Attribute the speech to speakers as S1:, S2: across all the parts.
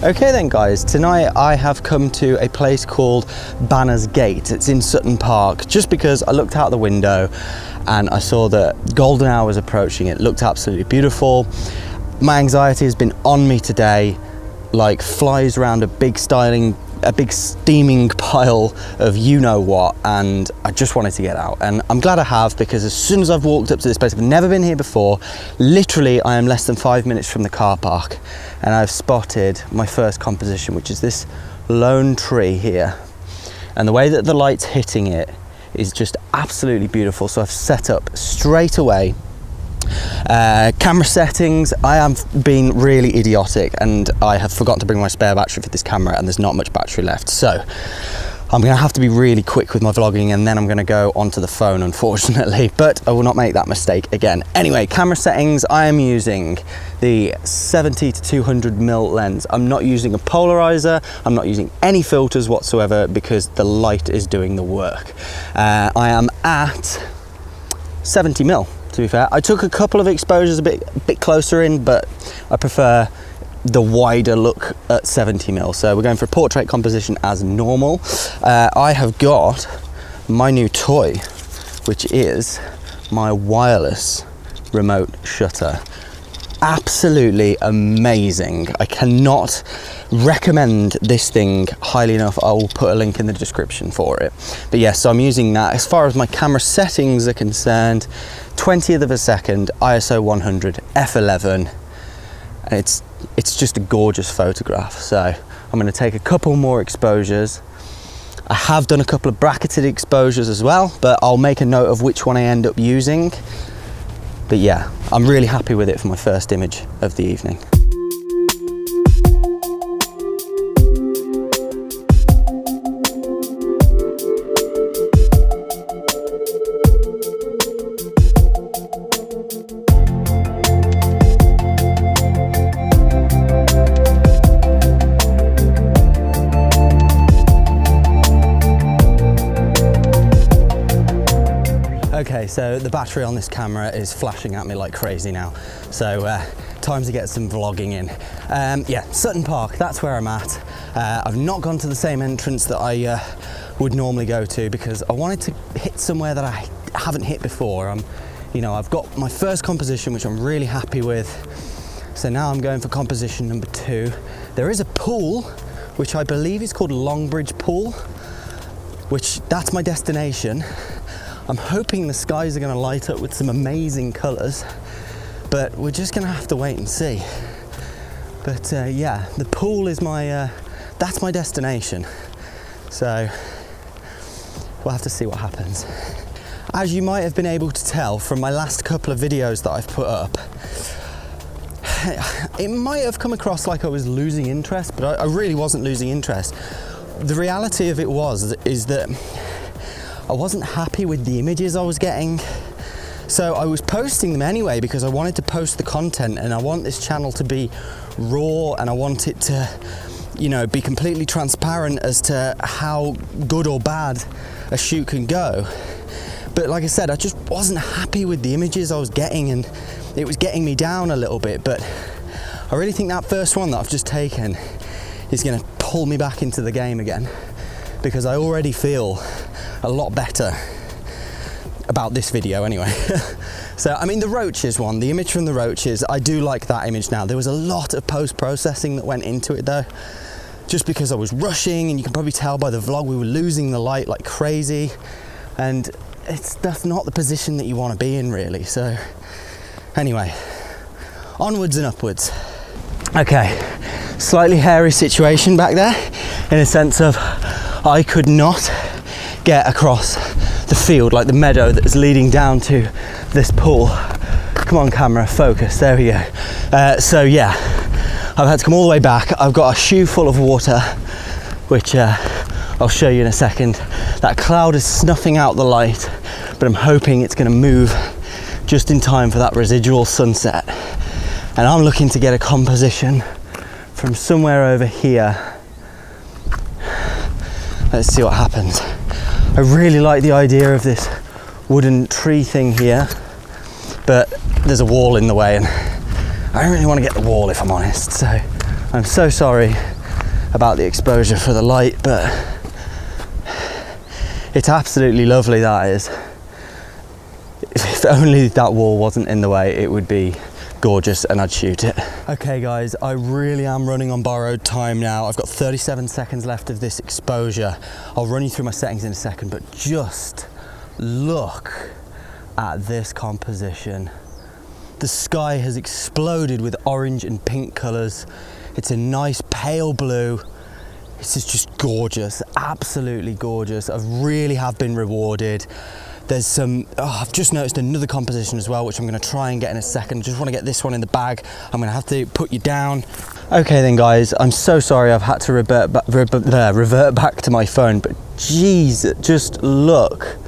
S1: Okay then guys, tonight I have come to a place called Banners Gate. It's in Sutton Park, just because I looked out the window and I saw that golden hour was approaching. It looked absolutely beautiful. My anxiety has been on me today, like flies around a big steaming pile of you-know-what, and I just wanted to get out. And I'm glad I have, because as soon as I've walked up to this place, I've never been here before. Literally, I am less than 5 minutes from the car park, and I've spotted my first composition, which is this lone tree here. And the way that the light's hitting it is just absolutely beautiful. So I've set up straight away. Camera settings, I have been really idiotic and I have forgotten to bring my spare battery for this camera, and there's not much battery left, so I'm gonna have to be really quick with my vlogging, and then I'm gonna go onto the phone, unfortunately, but I will not make that mistake again. Anyway, camera settings, I am using the 70 to 200mm lens. I'm not using a polarizer, I'm not using any filters whatsoever, because the light is doing the work. I am at 70mm. To be fair, I took a couple of exposures a bit closer in, but I prefer the wider look at 70mm. So we're going for a portrait composition as normal. I have got my new toy, which is my wireless remote shutter. Absolutely amazing. I cannot recommend this thing highly enough. I will put a link in the description for it. But yes, so I'm using that. As far as my camera settings are concerned, 20th of a second, ISO 100, f11. And it's just a gorgeous photograph. So I'm going to take a couple more exposures. I have done a couple of bracketed exposures as well, but I'll make a note of which one I end up using. But yeah, I'm really happy with it for my first image of the evening. Okay, so the battery on this camera is flashing at me like crazy now, so time to get some vlogging in. Yeah, Sutton Park, that's where I'm at. I've not gone to the same entrance that I would normally go to, because I wanted to hit somewhere that I haven't hit before. I've got my first composition, which I'm really happy with, so now I'm going for composition number 2. There is a pool, which I believe is called Longbridge Pool, which that's my destination. I'm hoping the skies are going to light up with some amazing colours, but we're just going to have to wait and see. But yeah, the pool is that's my destination. So we'll have to see what happens. As you might have been able to tell from my last couple of videos that I've put up, it might have come across like I was losing interest, but I really wasn't losing interest. The reality of it is that I wasn't happy with the images I was getting. So I was posting them anyway, because I wanted to post the content, and I want this channel to be raw, and I want it to, be completely transparent as to how good or bad a shoot can go. But like I said, I just wasn't happy with the images I was getting, and it was getting me down a little bit. But I really think that first one that I've just taken is going to pull me back into the game again, because I already feel a lot better about this video anyway. So, I mean, the roaches one, the image from the roaches, I do like that image now. There was a lot of post-processing that went into it though, just because I was rushing, and you can probably tell by the vlog we were losing the light like crazy, and that's not the position that you want to be in really. So anyway, onwards and upwards. Okay, slightly hairy situation back there, in a sense of I could not get across the field, like the meadow that's leading down to this pool. Come on camera, focus, there we go. So yeah, I've had to come all the way back. I've got a shoe full of water, which I'll show you in a second. That cloud is snuffing out the light, but I'm hoping it's going to move just in time for that residual sunset. And I'm looking to get a composition from somewhere over here. Let's see what happens. I really like the idea of this wooden tree thing here, but there's a wall in the way, and I don't really want to get the wall, if I'm honest. So I'm so sorry about the exposure for the light, but it's absolutely lovely, that is. If only that wall wasn't in the way, it would be gorgeous and I'd shoot it. Okay guys, I really am running on borrowed time now. I've got 37 seconds left of this exposure. I'll run you through my settings in a second, but just look at this composition. The sky has exploded with orange and pink colours. It's a nice pale blue. This is just gorgeous, absolutely gorgeous. I really have been rewarded. There's some, I've just noticed another composition as well, which I'm going to try and get in a second. Just want to get this one in the bag. I'm going to have to put you down. Okay then guys, I'm so sorry I've had to revert back to my phone, but geez, just look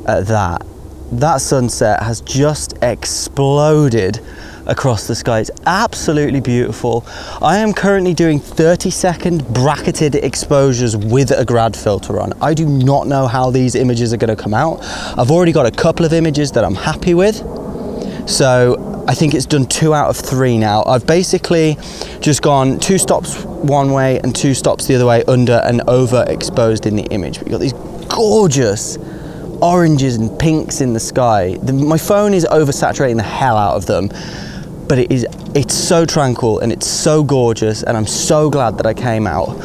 S1: at that. That sunset has just exploded across the sky. It's absolutely beautiful. I am currently doing 30-second bracketed exposures with a grad filter on. I do not know how these images are going to come out. I've already got a couple of images that I'm happy with, so I think it's done 2 out of 3 now. I've basically just gone 2 stops one way and 2 stops the other way, under and over exposed in the image. But you've got these gorgeous oranges and pinks in the sky. My phone is oversaturating the hell out of them, but it's so tranquil and it's so gorgeous, and I'm so glad that I came out.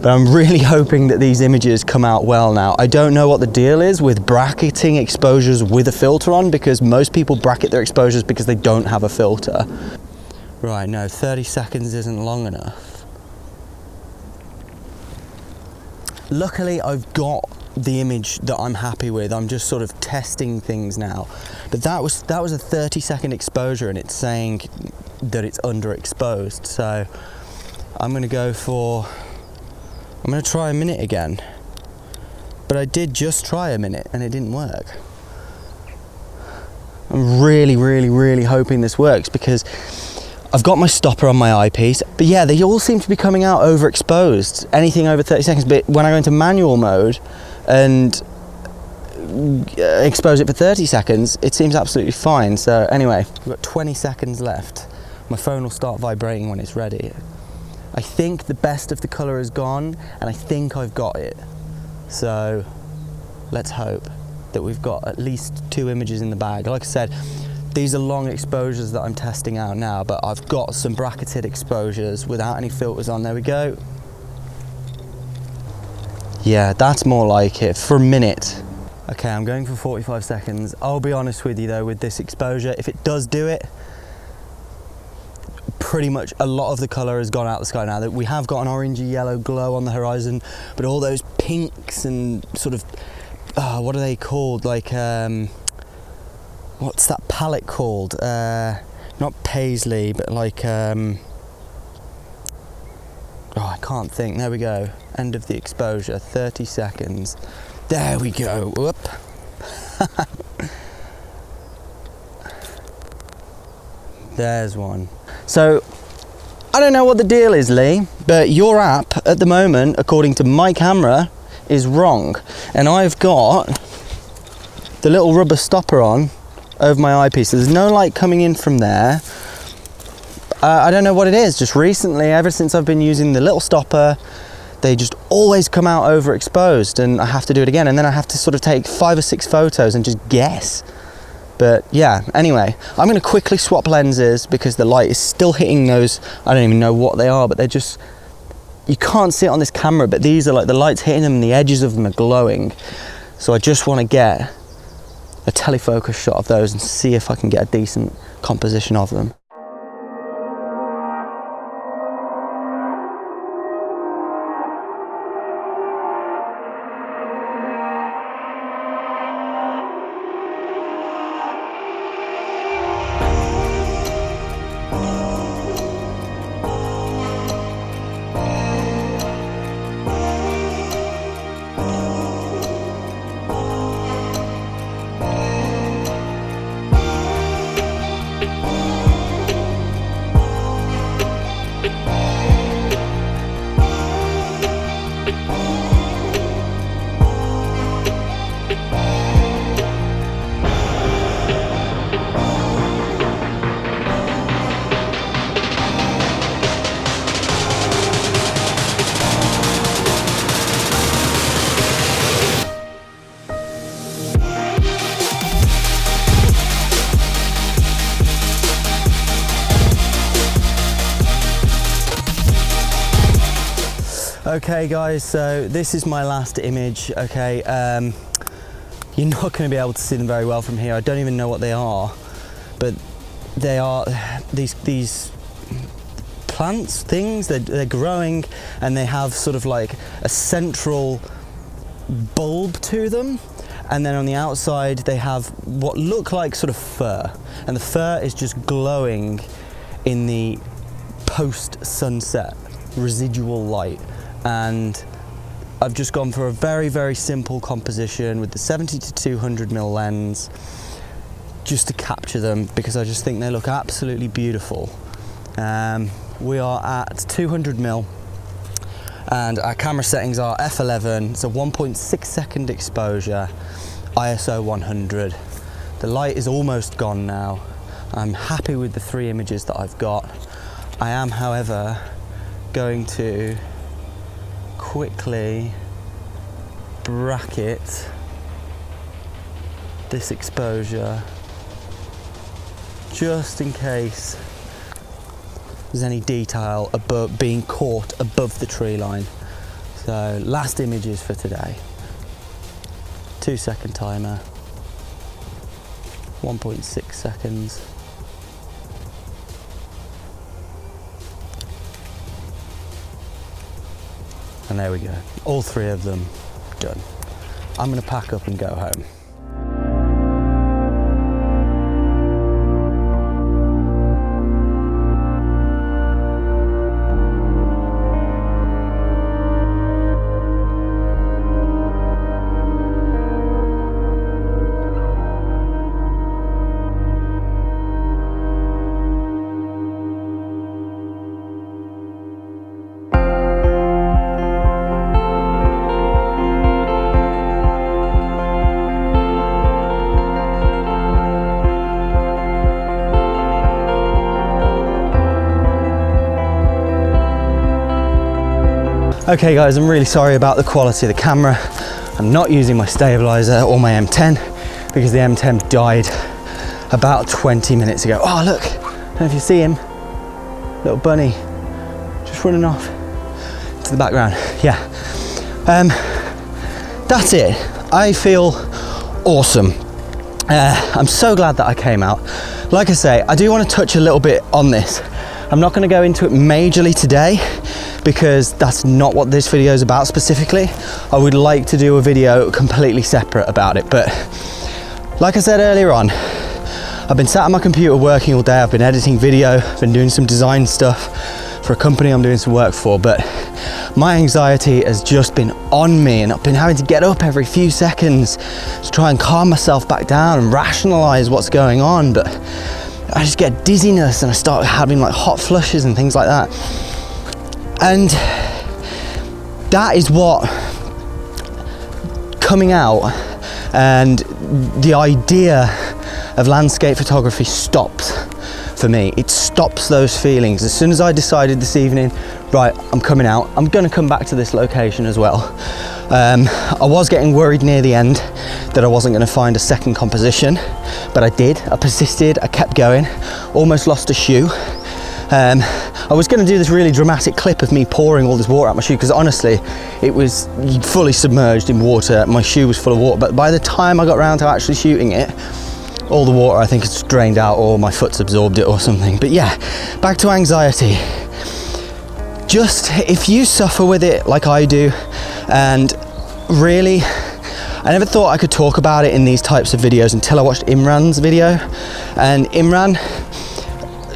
S1: But I'm really hoping that these images come out well now. I don't know what the deal is with bracketing exposures with a filter on, because most people bracket their exposures because they don't have a filter. Right, no, 30 seconds isn't long enough. Luckily, I've got the image that I'm happy with. I'm just sort of testing things now, but that was a 30-second exposure, and it's saying that it's underexposed. So I'm going to try a minute again, but I did just try a minute and it didn't work. I'm really hoping this works, because I've got my stopper on my eyepiece, but yeah, they all seem to be coming out overexposed, anything over 30 seconds. But when I go into manual mode and expose it for 30 seconds, it seems absolutely fine. So anyway, we've got 20 seconds left. My phone will start vibrating when it's ready. I think the best of the colour is gone, and I think I've got it. So let's hope that we've got at least 2 images in the bag. Like I said, these are long exposures that I'm testing out now, but I've got some bracketed exposures without any filters on. There we go. Yeah, that's more like it, for a minute. Okay, I'm going for 45 seconds. I'll be honest with you though, with this exposure, if it does do it, pretty much a lot of the colour has gone out the sky now. That we have got an orangey yellow glow on the horizon, but all those pinks and sort of, what are they called? Like, what's that palette called? Not paisley, but like, I can't think. There we go. End of the exposure, 30 seconds. There we go. Whoop. There's one. So, I don't know what the deal is, Lee, but your app at the moment, according to my camera, is wrong. And I've got the little rubber stopper on over my eyepiece. There's no light coming in from there. I don't know what it is. Just recently, ever since I've been using the little stopper, they just always come out overexposed, and I have to do it again. And then I have to sort of take 5 or 6 photos and just guess. But yeah, anyway, I'm going to quickly swap lenses because the light is still hitting those. I don't even know what they are, but they're just, you can't see it on this camera, but these are like the light's hitting them and the edges of them are glowing. So I just want to get a telefocus shot of those and see if I can get a decent composition of them. Okay guys, so this is my last image. Okay, you're not going to be able to see them very well from here. I don't even know what they are, but they are these plants things. They're growing, and they have sort of like a central bulb to them, and then on the outside they have what look like sort of fur, and the fur is just glowing in the post-sunset residual light. And I've just gone for a very, very simple composition with the 70 to 200mm lens just to capture them, because I just think they look absolutely beautiful. We are at 200mm and our camera settings are f11, it's a 1.6 second exposure, ISO 100. The light is almost gone now. I'm happy with the 3 images that I've got. I am, however, going to quickly bracket this exposure just in case there's any detail above being caught above the tree line. So last images for today. 2 second timer, 1.6 seconds. And there we go, all 3 of them done. I'm gonna pack up and go home. Okay guys, I'm really sorry about the quality of the camera. I'm not using my stabilizer or my M10 because the M10 died about 20 minutes ago. Oh look, I don't know if you see him, little bunny, just running off to the background. Yeah, that's it. I feel awesome. I'm so glad that I came out. Like I say, I do want to touch a little bit on this. I'm not going to go into it majorly today because that's not what this video is about specifically. I would like to do a video completely separate about it, but like I said earlier on, I've been sat at my computer working all day. I've been editing video, been doing some design stuff for a company I'm doing some work for, but my anxiety has just been on me, and I've been having to get up every few seconds to try and calm myself back down and rationalize what's going on. But I just get dizziness and I start having like hot flushes and things like that. And that is what coming out and the idea of landscape photography stops for me. It stops those feelings. As soon as I decided this evening, right, I'm coming out, I'm going to come back to this location as well. I was getting worried near the end that I wasn't going to find a second composition, but I did. I persisted, I kept going, almost lost a shoe. I was going to do this really dramatic clip of me pouring all this water out my shoe, because honestly it was fully submerged in water. My shoe was full of water, but by the time I got around to actually shooting it, all the water I think it's drained out, or my foot's absorbed it or something. But yeah, back to anxiety. Just if you suffer with it like I do, and really I never thought I could talk about it in these types of videos until I watched Imran's video. And Imran,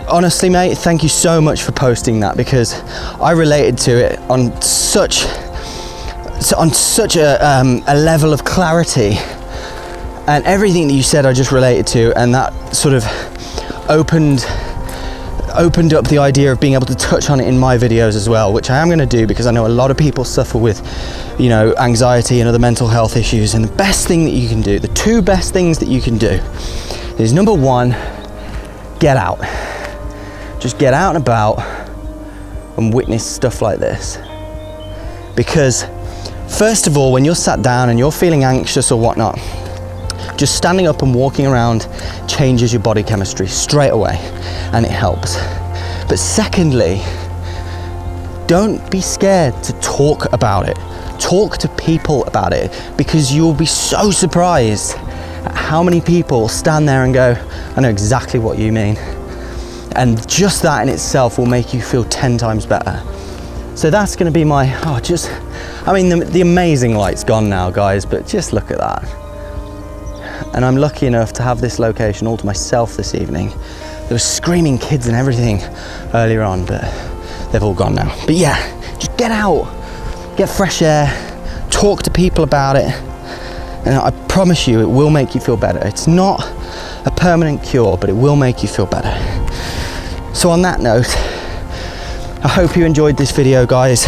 S1: honestly mate, thank you so much for posting that, because I related to it on such a level of clarity, and everything that you said I just related to, and that sort of opened up the idea of being able to touch on it in my videos as well, which I am going to do, because I know a lot of people suffer with, you know, anxiety and other mental health issues. And the best thing that you can do, the 2 best things that you can do, is number 1, get out. Just get out and about and witness stuff like this. Because first of all, when you're sat down and you're feeling anxious or whatnot, just standing up and walking around changes your body chemistry straight away, and it helps. But secondly, don't be scared to talk about it. Talk to people about it, because you'll be so surprised at how many people stand there and go, I know exactly what you mean. And just that in itself will make you feel 10 times better. So that's going to be my, the amazing light's gone now, guys, but just look at that. And I'm lucky enough to have this location all to myself this evening. There were screaming kids and everything earlier on, but they've all gone now. But yeah, just get out, get fresh air, talk to people about it, and I promise you it will make you feel better. It's not a permanent cure, but it will make you feel better. So on that note, I hope you enjoyed this video, guys.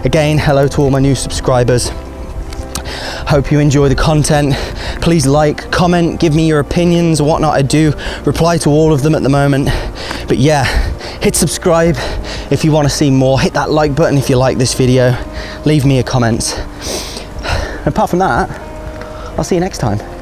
S1: Again, hello to all my new subscribers. Hope you enjoy the content. Please like, comment, give me your opinions and whatnot. I do reply to all of them at the moment. But yeah, hit subscribe if you want to see more. Hit that like button if you like this video. Leave me a comment. Apart from that, I'll see you next time.